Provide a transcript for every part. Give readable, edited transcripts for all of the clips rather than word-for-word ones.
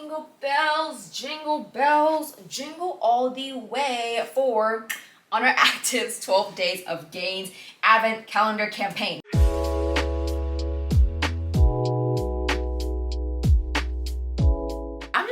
jingle bells, jingle all the way for Oner Active's 12 Days of Gains Advent Calendar Campaign.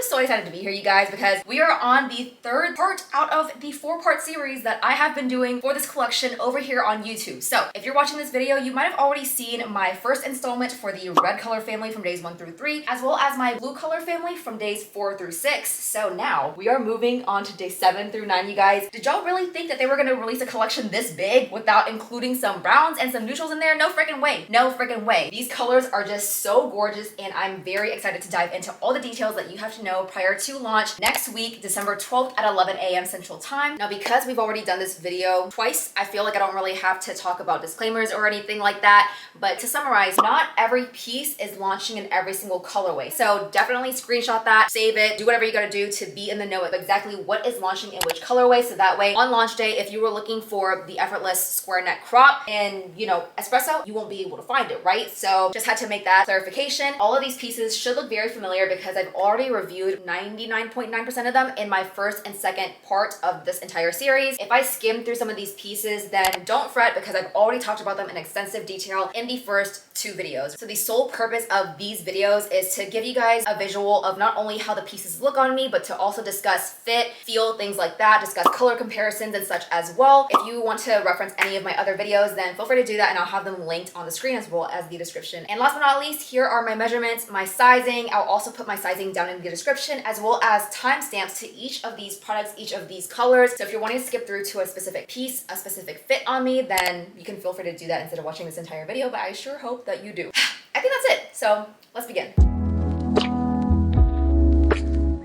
So excited to be here, you guys, because we are on the third part out of the 4-part series that I have been doing for this collection over here on YouTube. So if you're watching this video, you might have already seen my first installment for the red color family from days 1 through 3, as well as my blue color family from days 4 through 6. So now we are moving on to day 7 through 9, you guys. Did y'all really think that they were going to release a collection this big without including some browns and some neutrals in there? No freaking way. No freaking way. These colors are just so gorgeous, and I'm very excited to dive into all the details that you have to know prior to launch next week, December 12th at 11 a.m. Central Time. Now, because we've already done this video twice, I feel like I don't really have to talk about disclaimers or anything like that. But to summarize, not every piece is launching in every single colorway. So definitely screenshot that, save it, do whatever you gotta do to be in the know of exactly what is launching in which colorway. So that way, on launch day, if you were looking for the Effortless square neck crop in, Espresso, you won't be able to find it, right? So just had to make that clarification. All of these pieces should look very familiar because I've already reviewed 99.9% of them in my first and second part of this entire series. If I skim through some of these pieces, then don't fret because I've already talked about them in extensive detail in the first 2 videos. So the sole purpose of these videos is to give you guys a visual of not only how the pieces look on me, but to also discuss fit, feel, things like that, discuss color comparisons and such as well. If you want to reference any of my other videos, then feel free to do that and I'll have them linked on the screen as well as the description. And last but not least, here are my measurements, my sizing. I'll also put my sizing down in the description, as well as timestamps to each of these products, each of these colors. So if you're wanting to skip through to a specific piece, a specific fit on me, then you can feel free to do that instead of watching this entire video, but I sure hope that you do. I think that's it. So let's begin.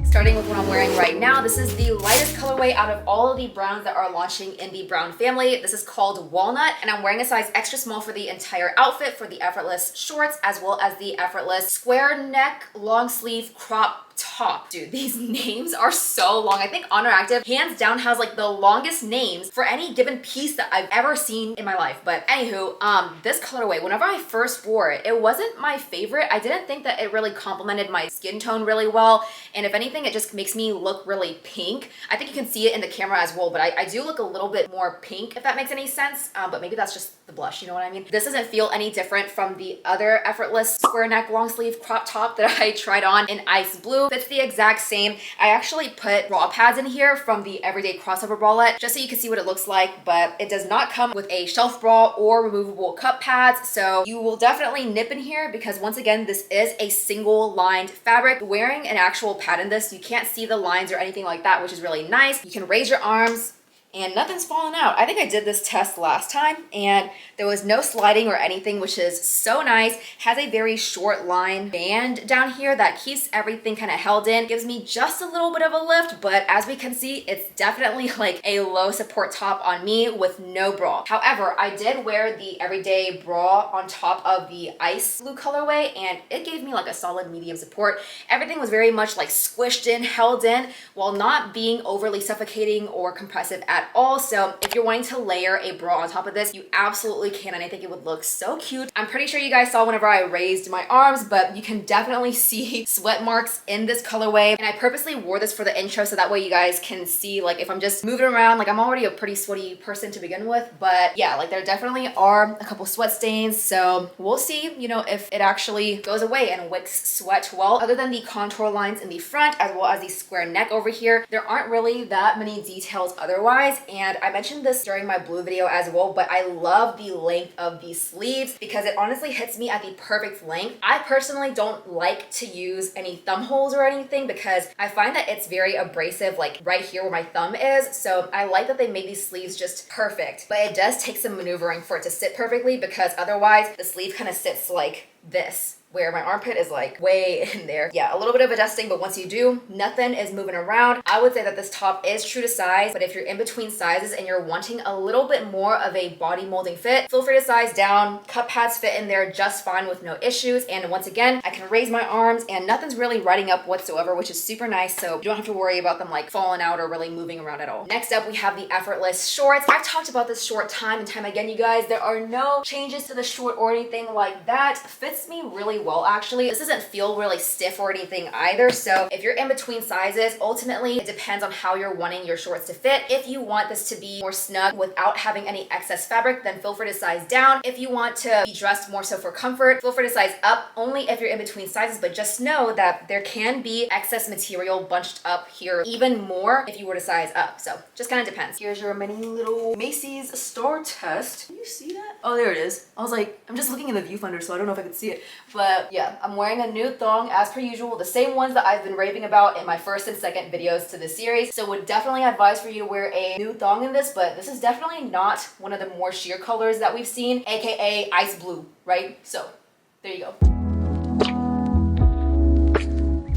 Starting with what I'm wearing right now, this is the lightest colorway out of all of the browns that are launching in the brown family. This is called Walnut, and I'm wearing a size extra small for the entire outfit for the Effortless shorts, as well as the Effortless square neck long sleeve crop top. Dude, these names are so long. I think Oner Active hands down has like the longest names for any given piece that I've ever seen in my life. But anywho, this colorway, whenever I first wore it, it wasn't my favorite. I didn't think that it really complemented my skin tone really well. And if anything, it just makes me look really pink. I think you can see it in the camera as well, but I do look a little bit more pink, if that makes any sense. But maybe that's just the blush, you know what I mean? This doesn't feel any different from the other Effortless square neck long sleeve crop top that I tried on in ice blue. Fits the exact same. I actually put bra pads in here from the Everyday Crossover Bralette just so you can see what it looks like, but it does not come with a shelf bra or removable cup pads. So you will definitely nip in here because once again, this is a single lined fabric. Wearing an actual pad in this, you can't see the lines or anything like that, which is really nice. You can raise your arms and nothing's falling out. I think I did this test last time and there was no sliding or anything, which is so nice. Has a very short line band down here that keeps everything kind of held in. Gives me just a little bit of a lift, but as we can see, it's definitely like a low support top on me with no bra. However, I did wear the everyday bra on top of the ice blue colorway and it gave me like a solid medium support. Everything was very much like squished in, held in, while not being overly suffocating or compressive at all. So if you're wanting to layer a bra on top of this, you absolutely can, and I think it would look so cute. I'm pretty sure you guys saw whenever I raised my arms, but you can definitely see sweat marks in this colorway, and I purposely wore this for the intro so that way you guys can see like if I'm just moving around. Like I'm already a pretty sweaty person to begin with, but yeah, like there definitely are a couple sweat stains, so we'll see if it actually goes away and wicks sweat well. Other than the contour lines in the front as well as the square neck over here, there aren't really that many details otherwise. And I mentioned this during my blue video as well, but I love the length of these sleeves because it honestly hits me at the perfect length. I personally don't like to use any thumb holes or anything because I find that it's very abrasive, like right here where my thumb is. So I like that they made these sleeves just perfect, but it does take some maneuvering for it to sit perfectly because otherwise the sleeve kind of sits like this, where my armpit is like way in there. Yeah, a little bit of adjusting, but once you do, nothing is moving around. I would say that this top is true to size, but if you're in between sizes and you're wanting a little bit more of a body molding fit, feel free to size down. Cup pads fit in there just fine with no issues. And once again, I can raise my arms and nothing's really riding up whatsoever, which is super nice. So you don't have to worry about them like falling out or really moving around at all. Next up, we have the Effortless shorts. I've talked about this short time and time again, you guys. There are no changes to the short or anything like that. Fits me really well actually. This doesn't feel really stiff or anything either. So if you're in between sizes, ultimately it depends on how you're wanting your shorts to fit. If you want this to be more snug without having any excess fabric, then feel free to size down. If you want to be dressed more so for comfort, feel free to size up only if you're in between sizes, but just know that there can be excess material bunched up here even more if you were to size up. So just kind of depends. Here's your mini little Macy's star test. Can you see that? Oh, there it is. I was like, I'm just looking in the viewfinder, so I don't know if I can see it. But yeah, I'm wearing a nude thong as per usual, the same ones that I've been raving about in my first and second videos to this series. So would definitely advise for you to wear a nude thong in this, but this is definitely not one of the more sheer colors that we've seen, aka ice blue, right? So there you go.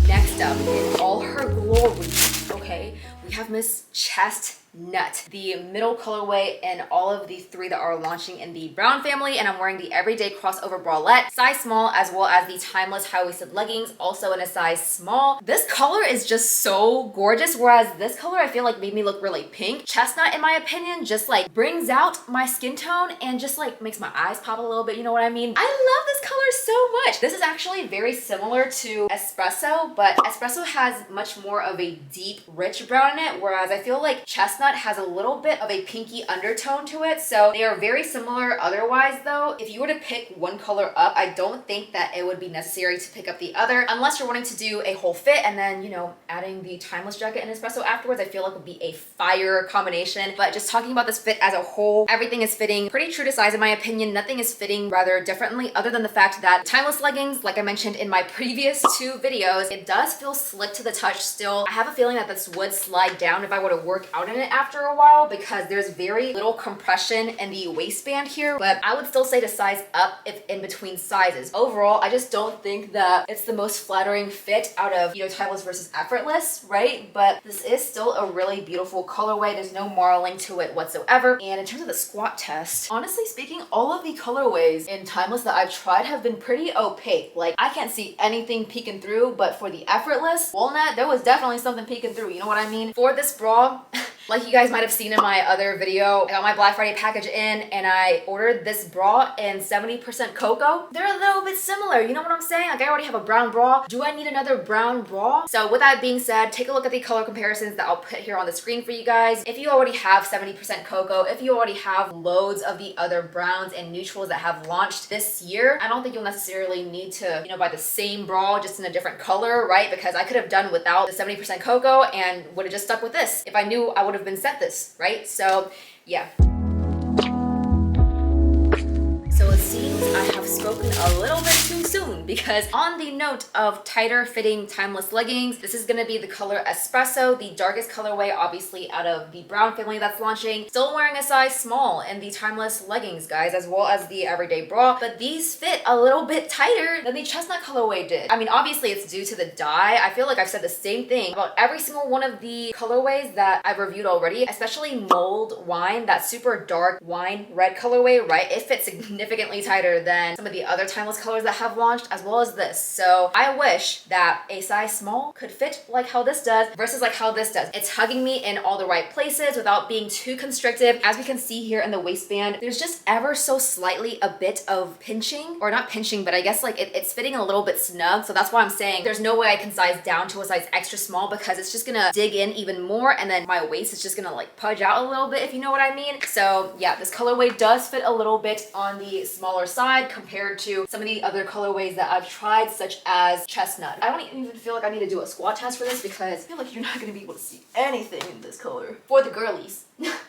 Next up, in all her glory, okay, we have Miss Chestnut, the middle colorway in all of the three that are launching in the brown family, and I'm wearing the everyday crossover bralette, size small, as well as the timeless high-waisted leggings, also in a size small. This color is just so gorgeous, whereas this color I feel like made me look really pink. Chestnut, in my opinion, just like brings out my skin tone and just like makes my eyes pop a little bit, you know what I mean? I love this color so much. This is actually very similar to Espresso, but Espresso has much more of a deep, rich brown in it, whereas I feel like Chestnut has a little bit of a pinky undertone to it. So they are very similar otherwise though. If you were to pick one color up, I don't think that it would be necessary to pick up the other unless you're wanting to do a whole fit and then, you know, adding the timeless jacket and Espresso afterwards, I feel like would be a fire combination. But just talking about this fit as a whole, everything is fitting pretty true to size in my opinion. Nothing is fitting rather differently other than the fact that timeless leggings, like I mentioned in my previous two videos, it does feel slick to the touch still. I have a feeling that this would slide down if I were to work out in it after a while because there's very little compression in the waistband here, but I would still say to size up if in between sizes. Overall, I just don't think that it's the most flattering fit out of, you know, timeless versus effortless, right? But this is still a really beautiful colorway. There's no marling to it whatsoever. And in terms of the squat test, honestly speaking, all of the colorways in timeless that I've tried have been pretty opaque. Like I can't see anything peeking through, but for the effortless walnut, there was definitely something peeking through, you know what I mean? For this bra, like you guys might have seen in my other video, I got my Black Friday package in and I ordered this bra in 70% cocoa. They're a little bit similar, you know what I'm saying? Like I already have a brown bra. Do I need another brown bra? So with that being said, take a look at the color comparisons that I'll put here on the screen for you guys. If you already have 70% cocoa, if you already have loads of the other browns and neutrals that have launched this year, I don't think you'll necessarily need to, you know, buy the same bra just in a different color, right? Because I could have done without the 70% cocoa and would have just stuck with this. If I knew I would have been sent this, right? So yeah. So it seems I have spoken a little bit too soon because on the note of tighter fitting timeless leggings, this is gonna be the color Espresso, the darkest colorway obviously out of the brown family that's launching. Still wearing a size small in the timeless leggings, guys, as well as the everyday bra, but these fit a little bit tighter than the chestnut colorway did. I mean, obviously it's due to the dye. I feel like I've said the same thing about every single one of the colorways that I've reviewed already, especially Mold Wine, that super dark wine red colorway, right? It fits significantly tighter than some of the other timeless colors that have launched, as well as this. So I wish that a size small could fit like how this does versus like how this does. It's hugging me in all the right places without being too constrictive. As we can see here in the waistband, there's just ever so slightly a bit of pinching, or not pinching, but I guess like it's fitting a little bit snug. So that's why I'm saying there's no way I can size down to a size extra small because it's just gonna dig in even more and then my waist is just gonna like pudge out a little bit, if you know what I mean. So yeah, this colorway does fit a little bit on the smaller side compared to some of the other colorways that I've tried, such as Chestnut. I don't even feel like I need to do a squat test for this because I feel like you're not gonna be able to see anything in this color for the girlies.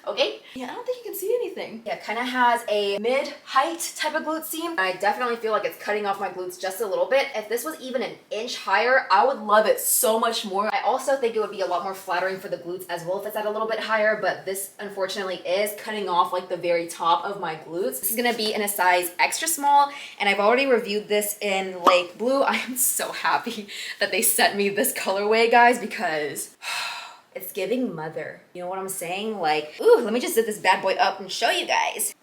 Okay? Yeah, I don't think you can see anything. Yeah, kind of has a mid-height type of glute seam. I definitely feel like it's cutting off my glutes just a little bit. If this was even an inch higher, I would love it so much more. I also think it would be a lot more flattering for the glutes as well if it's at a little bit higher, but this unfortunately is cutting off like the very top of my glutes. This is gonna be in a size extra small, and I've already reviewed this in Lake Blue. I am so happy that they sent me this colorway, guys, because it's giving mother. You know what I'm saying? Like, ooh, let me just zip this bad boy up and show you guys.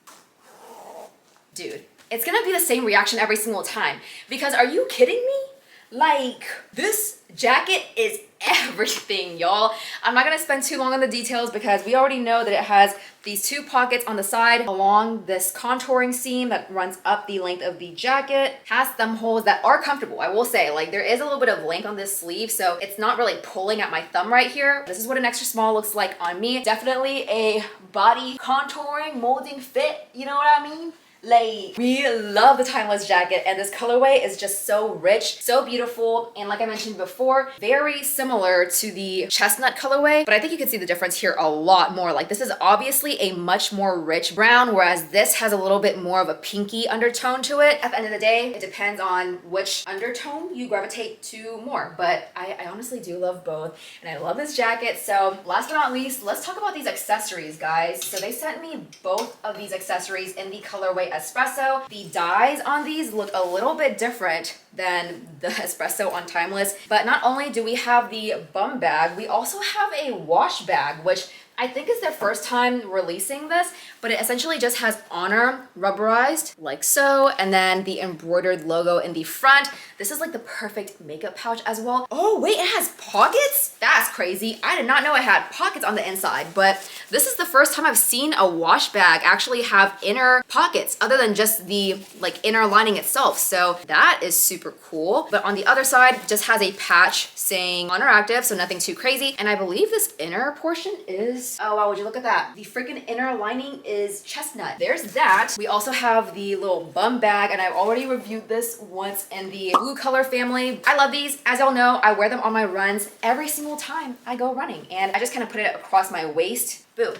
Dude, it's gonna be the same reaction every single time. Because are you kidding me? Like, this jacket is everything, y'all. I'm not gonna spend too long on the details because we already know that it has these two pockets on the side along this contouring seam that runs up the length of the jacket. Has thumb holes that are comfortable, I will say. Like, there is a little bit of length on this sleeve, so it's not really pulling at my thumb right here. This is what an extra small looks like on me. Definitely a body contouring, molding fit, you know what I mean? Like, we love the Timeless jacket, and this colorway is just so rich, so beautiful, and like I mentioned before, very similar to the Chestnut colorway, but I think you can see the difference here a lot more. Like, this is obviously a much more rich brown, whereas this has a little bit more of a pinky undertone to it. At the end of the day, it depends on which undertone you gravitate to more, but I honestly do love both, and I love this jacket. So last but not least, let's talk about these accessories, guys. So they sent me both of these accessories in the colorway Espresso. The dies on these look a little bit different than the Espresso on Timeless, but not only do we have the bum bag, we also have a wash bag, which I think is their first time releasing this, but it essentially just has Oner rubberized like so, and then the embroidered logo in the front. This is like the perfect makeup pouch as well. Oh wait, it has pockets? That's crazy. I did not know it had pockets on the inside, but this is the first time I've seen a wash bag actually have inner pockets other than just the like inner lining itself. So that is super cool. But on the other side, it just has a patch saying Oner Active, so nothing too crazy. And I believe this inner portion is, oh wow, would you look at that? The freaking inner lining is Chestnut. There's that. We also have the little bum bag, and I've already reviewed this once in the blue color family. I love these. As y'all know, I wear them on my runs every single time I go running, and I just kind of put it across my waist. Boom.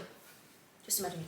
Just imagine.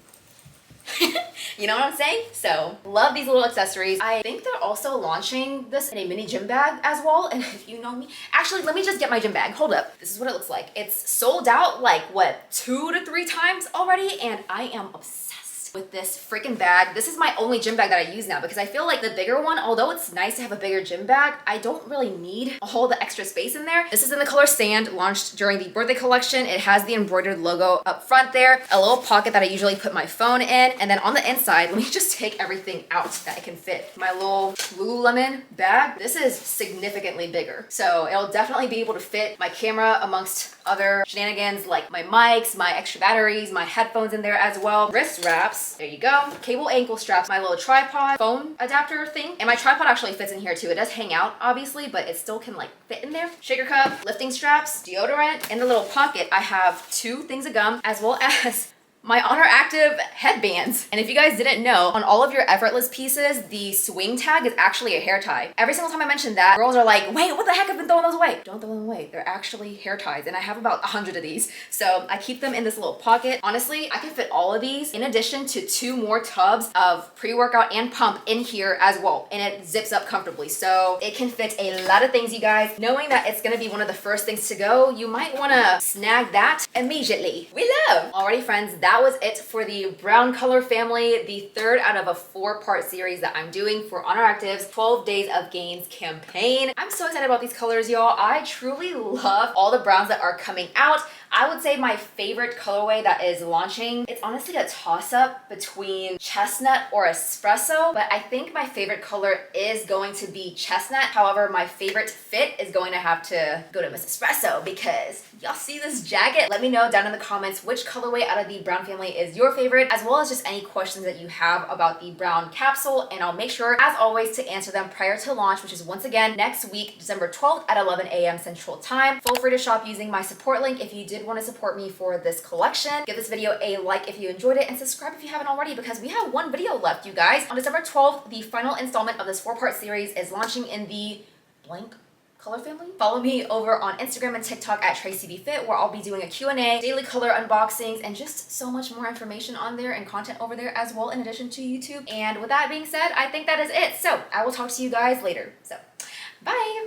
You know what I'm saying? So love these little accessories. I think they're also launching this in a mini gym bag as well. And if you know me, actually, let me just get my gym bag. Hold up. This is what it looks like. It's sold out like what, 2 to 3 times already, and I am obsessed with this freaking bag. This is my only gym bag that I use now because I feel like the bigger one, although it's nice to have a bigger gym bag, I don't really need all the extra space in there. This is in the color Sand, launched during the birthday collection. It has the embroidered logo up front there, a little pocket that I usually put my phone in, and then on the inside, let me just take everything out that I can fit. My little Lululemon bag, this is significantly bigger. So it'll definitely be able to fit my camera amongst other shenanigans like my mics, my extra batteries, my headphones in there as well. Wrist wraps, there you go. Cable ankle straps, my little tripod, phone adapter thing. And my tripod actually fits in here too. It does hang out obviously, but it still can like fit in there. Shaker cup, lifting straps, deodorant. In the little pocket, I have 2 things of gum as well as my Oner Active headbands. And if you guys didn't know, on all of your Effortless pieces, the swing tag is actually a hair tie. Every single time I mention that, girls are like, wait, what the heck, I've been throwing those away. Don't throw them away. They're actually hair ties, and I have about 100 of these. So I keep them in this little pocket. Honestly, I can fit all of these in addition to 2 more tubs of pre-workout and pump in here as well. And it zips up comfortably. So it can fit a lot of things, you guys. Knowing that it's gonna be one of the first things to go, you might wanna snag that immediately. We love. Alrighty friends, that was it for the brown color family, the 3rd out of a 4-part series that I'm doing for Oner Active's 12 Days of Gains campaign. I'm so excited about these colors, y'all. I truly love all the browns that are coming out. I would say my favorite colorway that is launching, it's honestly a toss-up between Chestnut or Espresso, but I think my favorite color is going to be Chestnut. However, my favorite fit is going to have to go to Miss Espresso because y'all see this jacket? Let me know down in the comments which colorway out of the brown family is your favorite, as well as just any questions that you have about the brown capsule, and I'll make sure, as always, to answer them prior to launch, which is once again next week, December 12th at 11 a.m. Central Time. Feel free to shop using my support link if you did want to support me for this collection. Give this video a like if you enjoyed it, and subscribe if you haven't already because we have 1 video left, you guys. On December 12th, the final installment of this 4-part series is launching in the blank color family. Follow me over on Instagram and TikTok at TracyBFit, where I'll be doing a Q&A, daily color unboxings, and just so much more information on there and content over there as well, in addition to YouTube. And with that being said, I think that is it. So I will talk to you guys later. So bye.